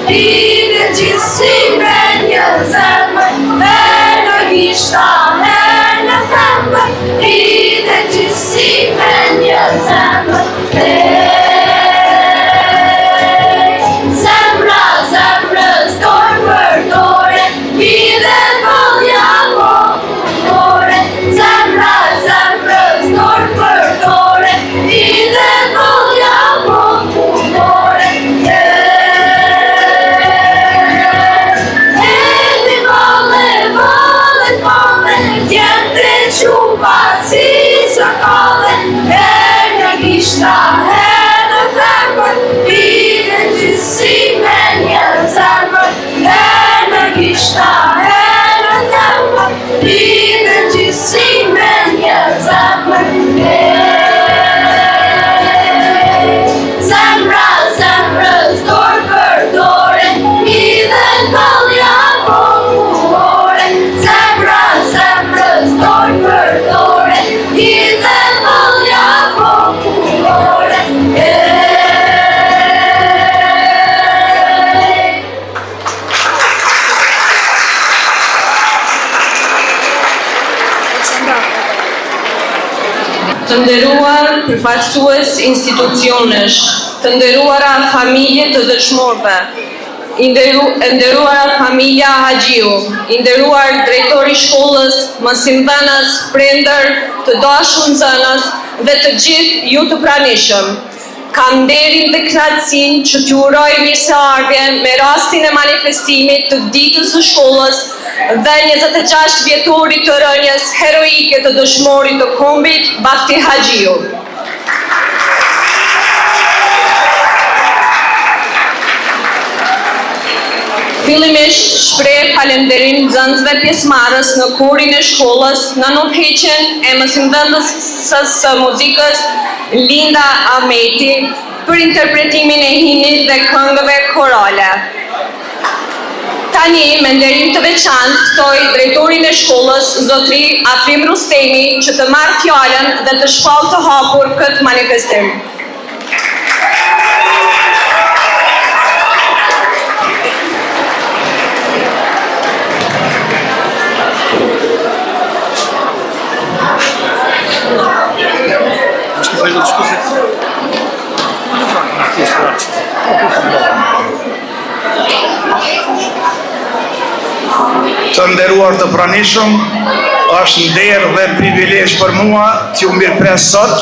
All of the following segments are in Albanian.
lidhe gjithësi me një zemër, her në gishta, her në themër, lidhe gjithësi me një zemër, zemra, zemrës, dorë për dore, lidhe vëllja popullore, zemra, zemrës, dorë për dore, lidhe vëllja popullore, Edhi vëlle, djente quba si sakale, her në gishta, her në themër, lidhe gjithësi me një zemër, her në gishta, her në themër, lidhe gjithësi me një zemër, zemra, zemrës, dorë për dore, lidhe vëllja popullore, zemra, zemrës, dorë për dore, lidhe vëllja popullore, Të nderuar përfaqësues institucionesh, të nderuara familje të dëshmorëve, i nderuara familja Haxhiu, i nderuar drejtori shkollës, mësimdhënës, prindër, të dashur nxënës dhe të gjithë ju të pranishëm. Kam nderin dhe kënaqësinë që t'ju uroj mirëseardhje me rastin e manifestimit të ditës së shkollës dhe 26 vjetorit të rënjes heroike të dëshmorit të kombit Bafti Haxhiu. Fillimisht shpreh falënderim nxënësve pjesëmarrës në korin e shkollës në nukheqjen e mësimdhënës së muzikës Linda Ahmeti për interpretimin e himnit dhe këngëve korale. Tani, me nderim të veçantë, ftoj drejtorin e shkollës, zotri Afrim Rustemi, që të marrë fjalën dhe të shpallë të hapur këtë manifestim. Të nderuar të pranishëm, është nder dhe privilegj për mua t'ju mirëpres sot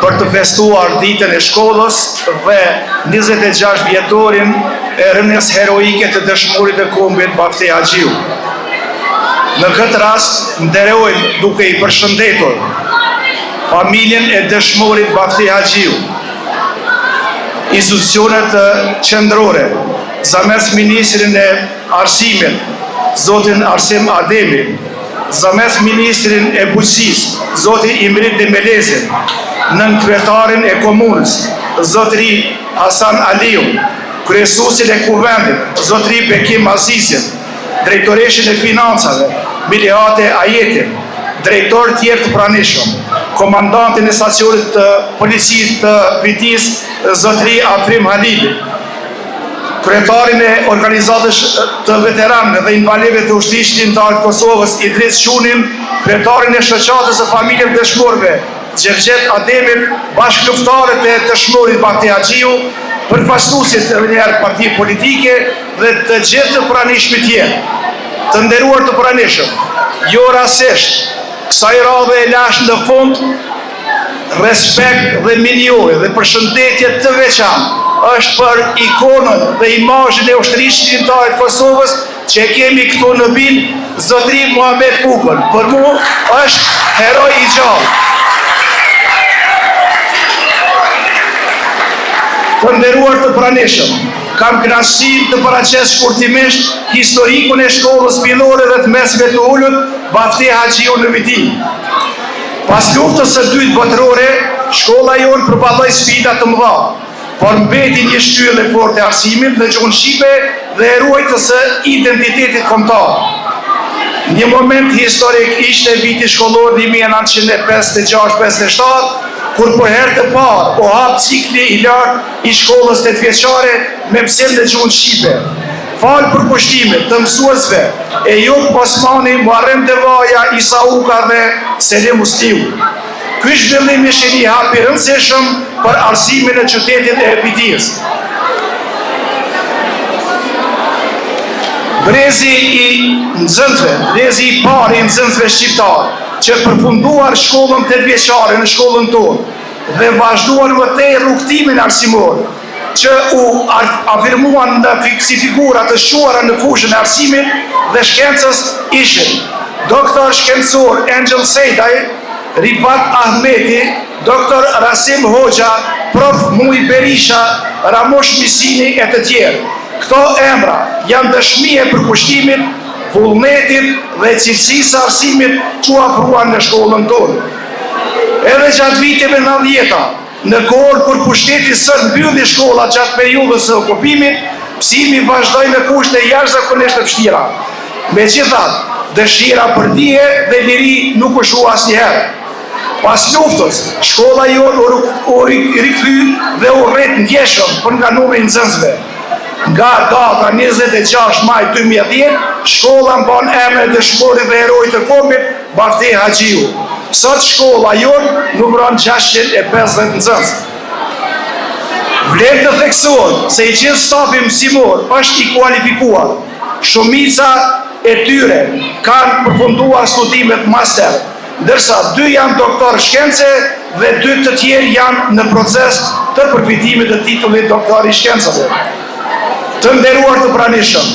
për të festuar ditën e shkollës dhe 26 vjetorin e rënjes heroike të dëshmorit të kombit Bafti Haxhiu. Në këtë rast, nderojmë duke i përshëndetur familjen e dëshmorit Bafti Haxhiu, institucionet qendrore, zames ministrin e arsimit, Zotin Arsim Ademi, zames ministrin e bujqësisë, Zoti Imrit Demelezin, nën kryetarin e komunës, Zotri Hasan Aliu, kryesuesin e kuvendit, Zotri Bekim Azizin, drejtoreshin e financave, Miliate Ajetin, drejtor tjerë të pranishëm, komandantin e stacionit të policisë të Vitis, Zotri Afrim Halibi, kryetarin e organizatës të veteranëve dhe invalidëve të ushtrisë shqiptare të Kosovës, Idris Shunin, kryetarin e shoqatës së familjeve të dëshmorëve, Xherxhet Ademit, bashkëluftarët e dëshmorit Bafti Haxhiu, përfaqësuesit e njëherë parti politike dhe të gjithë të pranishmit tjerë. Të nderuar të pranishëm, jo rastësisht, kësaj radhe e lash në fund respekt dhe minjore dhe përshëndetje të veçantë është për ikonën dhe imazhin e ushtrisë shqiptare të Kosovës që kemi këtu në bin, Zotri Muhamet Kukën. Për mua është heroj i gjallë. Të nderuar të pranishëm, kam kënaqësinë të paraqes shkurtimisht historikun e shkollës fillore dhe të mesme të ulët Bafti Haxhiu në Vitin. Pas luftës së dytë botërore, shkolla jonë përballoi sfida të mëdha, por mbeti një shtyllë e fortë e arsimit në gjuhën shqipe dhe e ruajtjes së identitetit kombëtar. Një moment historik ishte viti shkollor 1956-57, kur për herë të parë o hap cikli i lartë i shkollës 8 vjeçare me mësim në gjuhën shqipe. Falë për kushtimet të mësuesve Ejup Osmani, Muharrem Devaja, Isa Uka dhe Selim Musliu. Ky zhvillim ishte një hap i rëndësishëm për arsimin e qytetit e Vidijës. Brezi i nxënësve, brezi i parë i nxënësve shqiptar, që përfunduar shkollën 8 vjeçare në shkollën tonë dhe vazhduar vërtet rrugtimin arsimor, që u afirmuan si figura të shuara në fushën e arsimit dhe shkencës ishin doktor shkencor Angel Sejdaj, Rifat Ahmeti, doktor Rasim Hoxha, prof Muj Berisha, Ramosh Misini e të tjerë. Këto emra janë dëshmi e përkushtimit, vullnetit dhe cilësisë arsimit që afruan në shkollën tonë. Edhe gjatë viteve 90-ta, në kohën kur pushteti së mbylli shkolla gjatë periudhës së okupimit, mësimi vazhdoi në kushte jashtëzakonisht të vështira. Megjithatë, dëshira për dije dhe liri nuk u shua asnjëherë. Pas luftës, shkolla jonë u rikthy dhe u rrit ndjeshëm për nga numri i nxënësve. Nga data 26 maj 2010, shkolla mban emrin e dëshmorit dhe heroit të kombit Bafti Haxhiu. Sot shkolla jonë numëron 650 nxënës. Vlen të theksohet se i gjithë stafi mësimor është i kualifikuar. Shumica e tyre kanë përfunduar studimet master, ndërsa 2 janë doktor shkence dhe 2 të tjerë janë në proces të përfitimit të titullit doktor i shkencave. Të nderuar të pranishëm,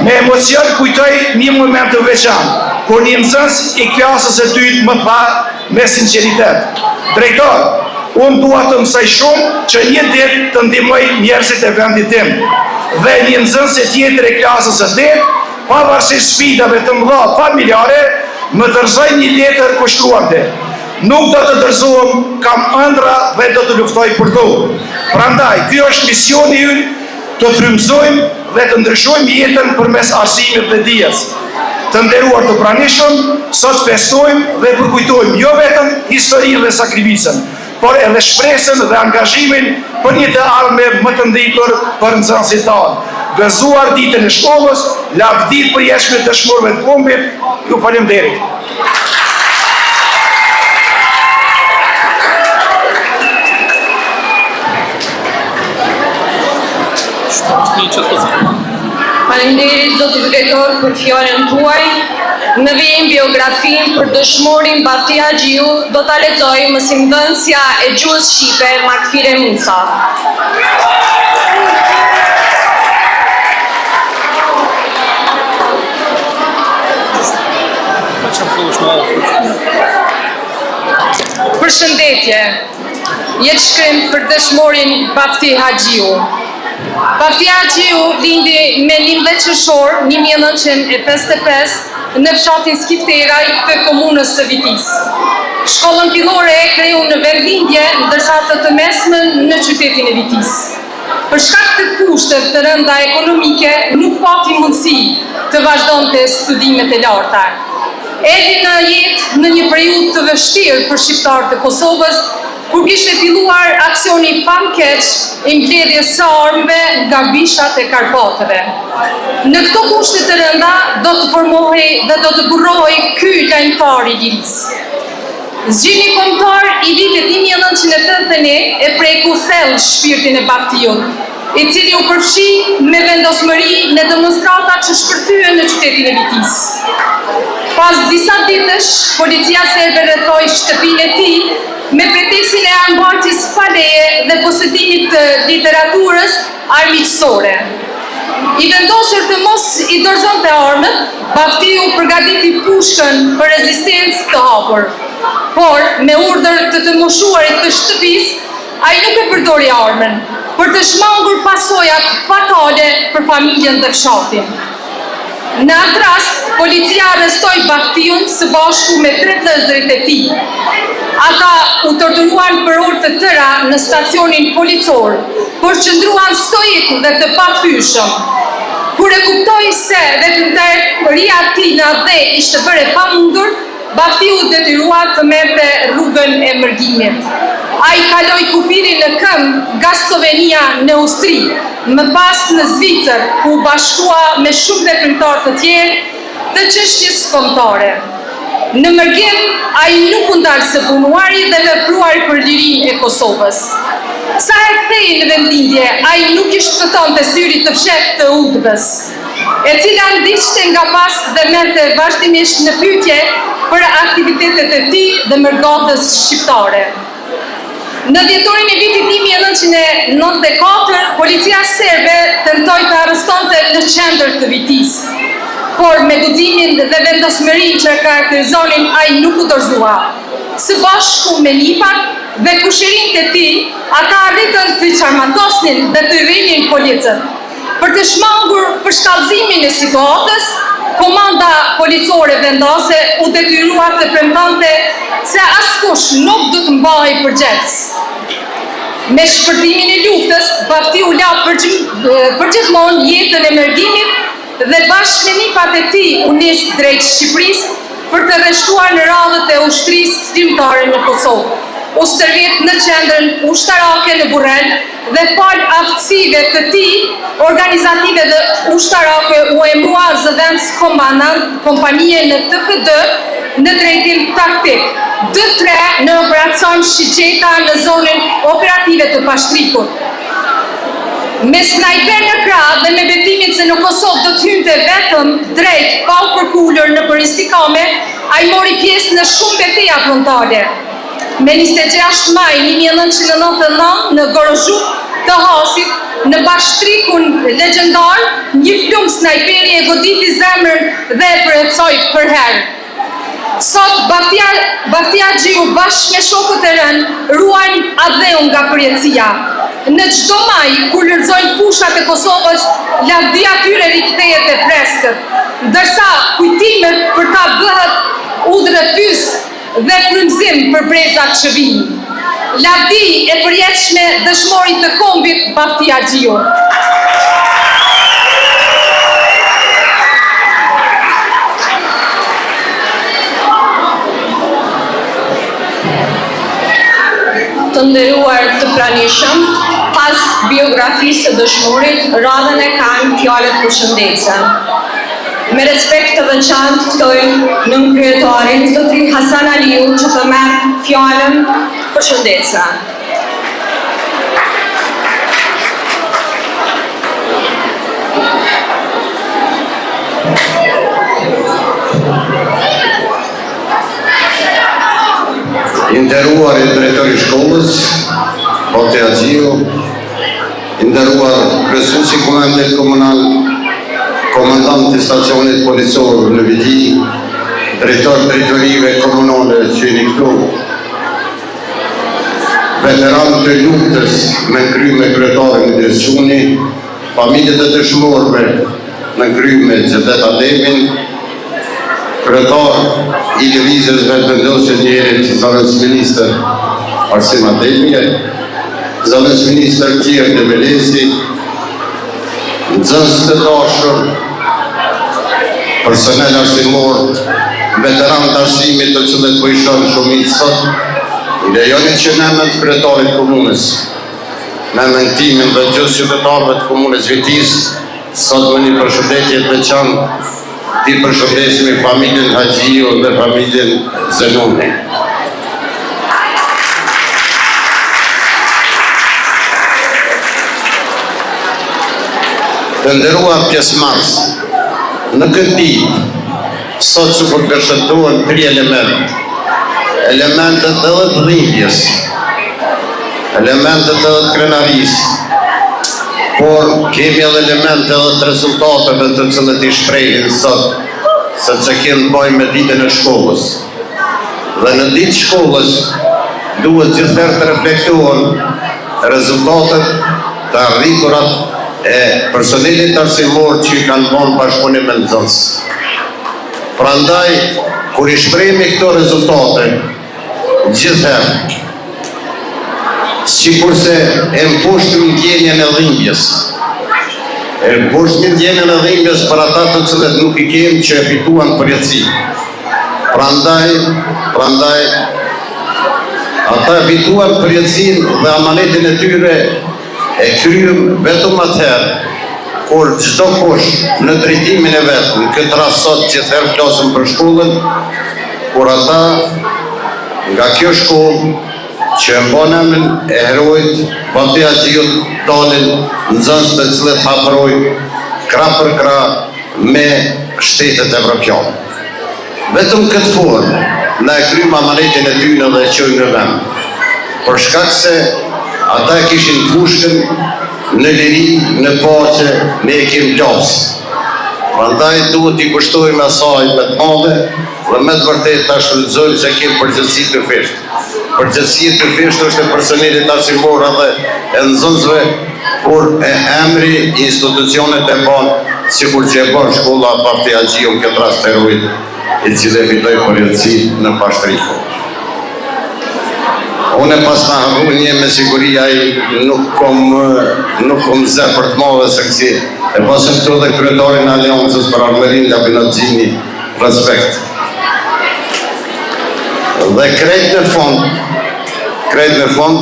me emocion kujtoj një moment të veçantë, kur një nxënës i klasës e 2 më tha me sinqeritet: drejtor, unë dua të mësoj shumë që një ditë të ndihmoj njerëzit e vendit tim. Dhe një nxënës e tjetër e klasës së 8, pavarësisht sfidave të mëdha familjare, më dërzoi një letër ku shkruante: nuk do të dërzohem, kam ëndra dhe do të luftoj për to. Prandaj, ky është misioni ynë, të frymëzojmë dhe të ndryshojmë jetën përmes arsimit dhe dijes. Të nderuar të pranishëm, sot festojmë dhe përkujtojmë jo vetëm historinë dhe sakrificën, por edhe shpresën dhe angazhimin për një të ardhme më të ndritur për nxënësit tanë. Gëzuar ditën e shkollës, lavdit për jeshme të dëshmorëve të kombit, ju faleminderit. Faleminderit zotë drejtor për fjalën tuaj. Në vijim biografin për dëshmorin Bafti Haxhiu do ta lexoj mësimdhënësja e gjuhës shqipe Makfire Musa. Përshëndetje. Jetë shkrim për dëshmorin Bafti Haxhiu. Bafti Haxhiu lindi me 11 qershor 1955 në fshatin Skifteraj të komunës së Vitis. Shkollën fillore e kriju në vendlindje, ndërsa të mesmen në qytetin e Vitis. Për shkak të kushtet të rënda ekonomike, nuk pati mundësi të vazhdonte studimet e larta. Erdhi në jetë në një periudhë të vështirë për shqiptarët e Kosovës, kur kishte filluar aksioni famkeq i mbledhjes së armëve nga bishat e Karpatëve. Në këto kushte të rënda do të formohej dhe do të burrohej ky lajmtar i lirisë. Zgjidhni kombëtar i vitit 1981 e preku thellë shpirtin e Baftiut, i cili u përfshi me vendosmëri në demonstrata që shpërthyen në qytetin e Vitis. Pas disa ditësh, policia serbe rrethoi shtëpinë e tij me preteksin e ambartjes pa leje dhe posedimit të literaturës armiqësore. I vendosur të mos i dorëzonte armët, Baftiu përgatiti pushkën për rezistencë të hapur. Por, me urdhër të moshuarit të shtëpisë, ai nuk e përdori armën për të shmangur pasojat fatale për familjen dhe fshatin. Në atë rast, policia arrestoi Baftiun së bashku me 3 vëllezërit e tij. Ata u torturuan për orë të tëra në stacionin policor, por qëndruan stoik dhe të pafyeshëm. Kur e kuptoi se veprimtaria e tij në atë ishte bërë pamundur, Baftiu detyrua të merrte rrugën e mërgimit. Ai kaloi kufirin në këmbë nga Slovenia në Austri, më pas në Zvicër, ku u bashkua me shumë veprimtar të tjerë të çështjes kombëtare. Në mërgim, ai nuk u ndal së punuari dhe vepruari për lirinë e Kosovës. Sa e kthei në vendlindje, ai nuk i shpëtonte syrit të fshehtë të udhës, e cila ndiqte nga pas dhe merrte vazhdimisht në pyetje për aktivitetet e tij dhe mërgatës shqiptare. Në dhjetorin e vitit 1994, policia serbe tentoi të arrestonte në qendër të Vitis, por me guximin dhe vendosmërinë që karakterizonin ai nuk u dorëzua. Së bashku me Lipak dhe kushërinjtë e tij, ata arritën të qarmatosnin dhe të rrinin policët. Për të shmangur përshkallëzimin e situatës, komanda policore vendase u detyrua të premtonte se askush nuk do të mbahej përgjegjës. Me shpërtimin e luftës, Baftiu la përgjithmonë jetën e mërgimit dhe bashkë me nipat e tij u nis drejt Shqipërisë për të rreshtuar në radhët e ushtrisë shqiptare në Kosovë. U stërvit në qendrën ushtarake në Burrel dhe fal aftësive të tij organizative dhe ushtarake u emërua zëvendës komandant kompanie në TFD në drejtim taktik, 2-3 në operacion Shigjeta në zonën operative të Pashtrikut. Me snajper në krah dhe me betimin se në Kosovë do të hynte vetëm drejt pa u përkullur në istikame, ai mori pjesë në shumë betejë frontale. Me 26 maj 1999 në Gorozhuk të Hasit, në Pashtrikun legjendar, një plumb snajperi e goditi zemrën dhe e përhecoi për herë. Sot Baftia Xhiu bashkë me shokët e rënë ruajnë adheun nga përjetësia. Në çdo maj, kur lërzojnë fushat e Kosovës, lavdi atyre rikthehet e freskët, ndërsa kujtimet për ta bëhet udhëtys dhe frymëzim për brezat që vinë. Lavdi e përjetshme dëshmori të kombit Baftia Xhiu. Të nderuar të pranishëm, pas biografisë së dëshmorit, radhën e kanë fjalët përshëndetse. Me respekt të veçantë ftoj nënkryetarin zotrin Hasan Aliu që të merr fjalën përshëndetse. I nderuar drejtori i shkollës, Baftia Xhiu, i nderuar kryesuesi i komandit komunal, komandant i stacionit policor në Viti, drejtor drejtorive komunale që jeni këtu, veteranë të luftës me kryme kryetarin Idris Çuni, familjet e dëshmorëve me kryme Xhedet Ademin, kryetar i lëvizjes vendosjes njerit zëvendës ministër Arsim Ademi, zëvendës ministër Tjerë Demelesi, nxënës të dashur, personel arsimor, veteran të arsimit të cilët po i shohim shumicë sot, lejoni që në emër të kryetarit komunës, në emër timin dhe gjithë qytetarëve të komunës Vitis, sot me një përshëndetje të veçantë, ti përshëndesmi familjen Haxhiu dhe familjen Zenuni. Të nderuar pjesëmarrës, në këtë ditë, sot që përshëndohen 3 elementet edhe të dhimbjes, elementet edhe të krenarisë, por kemi edhe elemente edhe të rezultateve të cilët i shprehin sot, se që kemë bëjmë me ditën e shkollës. Dhe në ditë shkollës duhet gjithëherë të reflektohen rezultatet të arriturat e personelit arsimor që i kanë bënë bashkëpunim me nxënës. Prandaj, kur i shprehemi këto rezultate, gjithëherë, sikurse e mposhtëm ndjenjen e dhimbjes. E mposhtëm ndjenjen e dhimbjes për ata të cilët nuk i kemë që e fituan përjetësi. Prandaj, ata fituan përjetësinë dhe amanetin e tyre e kryem vetëm atëherë kur çdo kush në drejtimin e vet, në këtë rast sot që thërë flasëm për shkollën, kur ata nga kjo shkollë që mbon emrin e herojt Bati Haxhiut dalin nxënës të cilët hapërojnë krah për krah me shtetet evropiane. Vetëm këtë formë na e kryem amanetin e tyre dhe e çojmë në vend. Për shkak se ata kishin fushkën në liri, në paqe, ne e kemi plasë. Prandaj duhet i kushtojmë asaj me të madhe dhe me të vërtetë ta shfrytëzojmë se kemi përgjegjësi të fishtë. Përgjegjësia të fishtë është e personelit arsimor dhe e nxënësve, por e emri institucionet e banë, sikur që e banë shkolla Bati Haxhiu këtë rast herojit, i cili e fitoi përjetësi në Pashtrikë. Unë pas në harru një me siguria i nuk kom zë për të madhe se kësi. E pasëm këtu dhe kryetarin Aliancës për Armerin Lapinat Gjini, respekt. Dhe krejt në fond,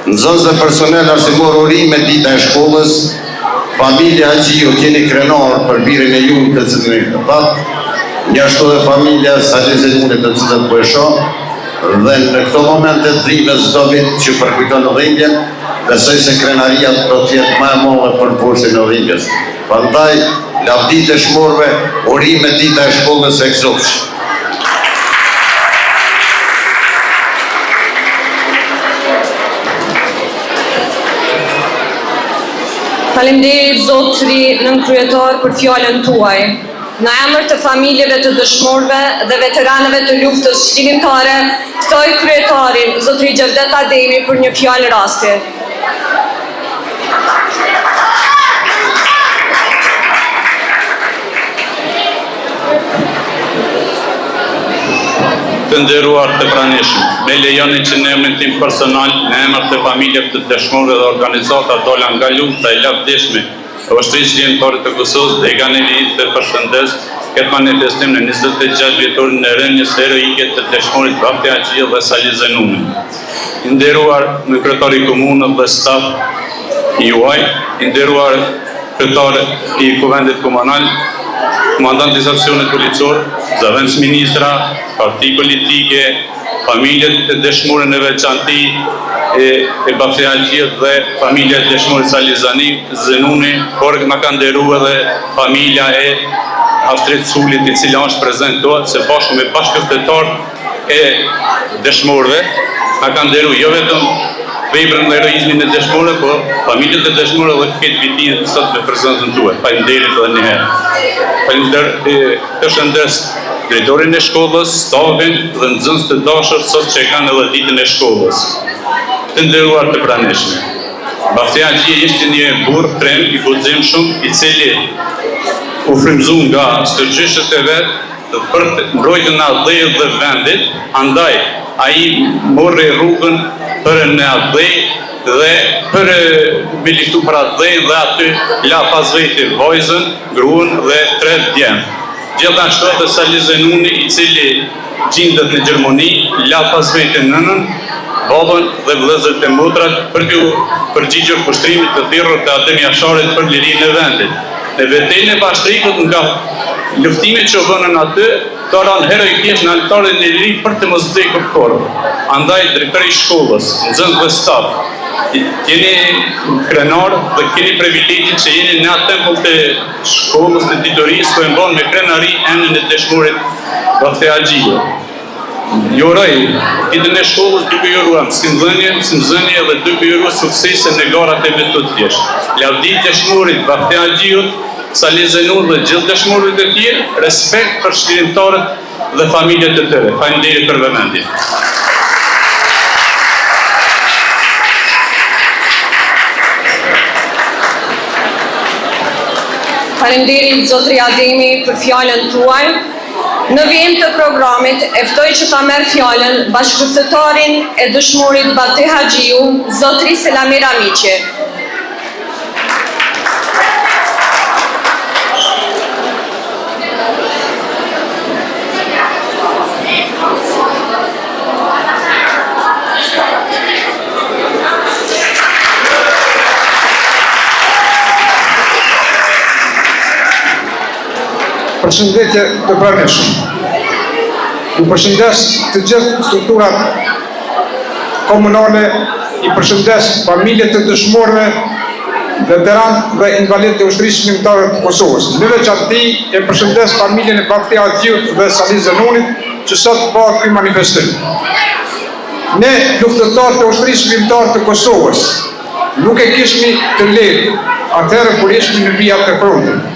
nxënës dhe personel arsimor uri me dita e shkollës, familja Haxhiu keni krenar për birin e ju të cilën e këtat, njështu dhe familja Salizenunit të cilën po e shoh, dhe në këto momentet dhimës do vit që përkujton në dhimbjen, besoj se krenaria do tjetë më e madhe për poshtin në dhimbjes. Prandaj, lavdit e shmorve, urime dita e shkollës e këzofsh. Faleminderit zotëri nënkryetar për fjalën tuaj. Në emër të familjeve të dëshmorëve dhe veteranëve të luftës shlirimtare, ftoj kryetarin, zotëri Gjevdet Ademi, për një fjalë rasti. Të nderuar të pranishëm, me lejoni që në emrin tim personal, në emër të familjeve të dëshmorëve dhe organizata dola nga lufta e lavdishme e ushtrisë shlirimtare të Kosovës dhe ganerit të përshëndes këtë manifestim në 26 vjetorin në rënjës heroike të dëshmorit Bati Haxhiu dhe Sali Zenuni. I nderuar në kryetari komunës dhe staf i juaj, i nderuar kryetari i kuvendit komunal, komandanti i seksionit policor, zëvendës ministra, parti politike, familjet e dëshmorëve në veçanti e Bati Haxhiu dhe familja e dëshmorit Sali Zenuni, por na ka nderuar edhe familja e Astrid Sulit, i cila është prezentuar se bashkë me bashkëftetar e dëshmorëve na ka nderuar jo vetëm veprën dhe heroizmin e dëshmorëve, por familjet e dëshmorëve dhe këtë vitin sot me prezentuar. Faleminderit edhe një herë. Faleminderit, përshëndes drejtorin e shkollës, stafin dhe nxënës të dashur sot që e kanë edhe ditën e shkollës. Të nderuar të pranishme. Bati Haxhiu ishte një burr trem i guximshëm, i cili u frymëzu nga stërgjeshët e vetë për të mbrojtjen e adhejë dhe vendit, andaj ai morri rrugën për në adhejë dhe për me liftu për adhejë dhe aty la pas veti vajzën, gruan dhe 3 djemë. Gjithashtu edhe Sali Zenuni, i cili gjendet në Gjermani, la pas veti nënën, babën dhe vëllezërit e motrat për t'u përgjigjur pushtrimit të thirrur të Adem Jasharit për lirinë e vendit. Në vetën e Pashtrikut nga luftimet që u bënën aty, të ranë heroikisht në altarin e liri për të mos vdekur korrë. Andaj drejtori i shkollës, nxënës dhe staf, jeni krenar dhe keni privilegjin që jeni në atë tempull të shkollës të ditorisë ku e mbon me krenari emrin e dëshmorit Bati Haxhiu. Ju uroj ditën e shkollës duke ju uruar mësimdhënie dhe duke ju uruar suksese në garat e vetë të thjeshtë. Lavdit dëshmorit Bati Haxhiu, Sali Zenuni dhe gjithë dëshmorët e tjerë, respekt për shlirimtarët dhe familjet e tyre. Faleminderit për vëmendjen. Faleminderit zotëri Ademi për fjalën tuaj. Në vijim të programit, e ftoj që ta merr fjalën bashkëpuntëtarin e dëshmorit Bati Haxhiu, zotëri Selamir Amiqi. Përshëndetje të pranishëm. Ju përshëndes të gjithë strukturat komunale, i përshëndes familjet të dëshmorëve, veteran dhe invalid të ushtrisë shërbimtare të Kosovës. Në veçanti e përshëndes familjen e Bafti Haxhiut dhe Saliz Zenunit që sot bëhet ky manifestim. Ne luftëtarët e ushtrisë shërbimtare të Kosovës nuk e kishmi të lehtë atëherë kur ishmi në vijat e frontit.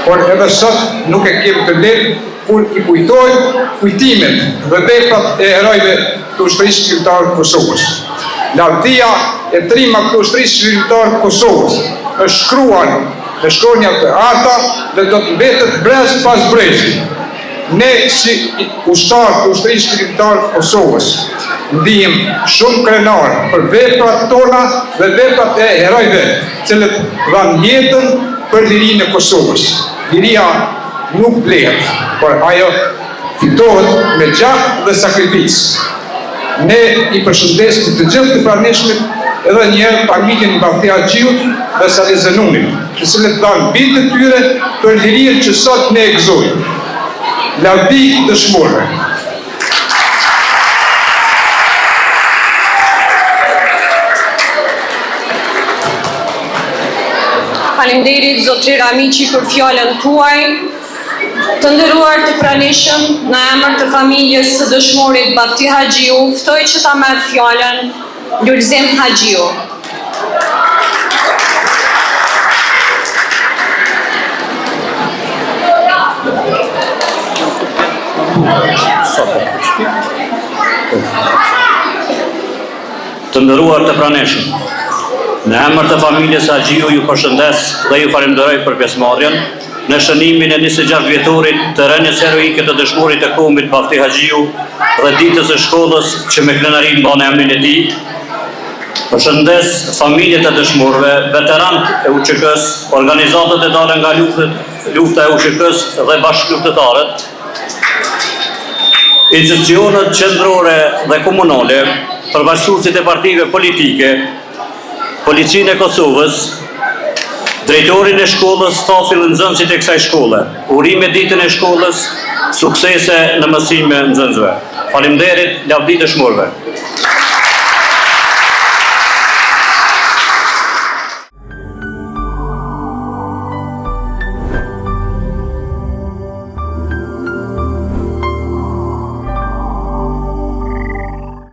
Por edhe sot nuk e kemi të lehtë kur i kujtojmë kujtimet dhe veprat e herojve të ushtrisë shërbimtare të Kosovës. Lavdia e trima të ushtrisë shërbimtare të Kosovës është shkruar në shkronja të arta dhe do të mbetet brez pas brezi. Ne si ushtarë të ushtrisë shërbimtare të Kosovës ndihem shumë krenar për veprat tona dhe veprat e herojve, cilët dhanë jetën për lirinë e Kosovës. Liria nuk blehet, por ajo fitohet me gjak dhe sakrificë. Ne i përshëndesim të gjithë të pranishmit edhe njerë familjen Bafti Haxhiut dhe Saliz Zenunit, të cilët dhanë bitë të tyre për lirinë që sot ne e gëzojmë. Lavdi dëshmorëve. Faleminderit zotëri Ramiqi për fjalën tuaj. Të nderuar të pranishëm, në emër të familjes së dëshmorit Bafti Haxhiu, ftoj që ta merr fjalën Lulzim Haxhiu. Të nderuar të pranishëm, në emër të familjes Haxhiu ju përshëndes dhe ju falenderoj për pjesëmarrjen në shënimin e 26 vjetorit të rënies heroike të dëshmorit të kombit Bafti Haxhiu dhe ditës së shkollës që me krenarin mban emrin e tij. Përshëndes familjet e dëshmorëve, veteranët e UÇK-s, organizatat e dalë nga lufta e UÇK-s dhe bashkëluftëtarët, institucionet qendrore dhe komunale, përfaqësuesit e partive politike, Policinë e Kosovës, drejtorin e shkollës, stafin dhe nxënësit e kësaj shkolle. Urime ditën e shkollës, suksese në mësime nxënësve. Faleminderit, lavdi dëshmorëve.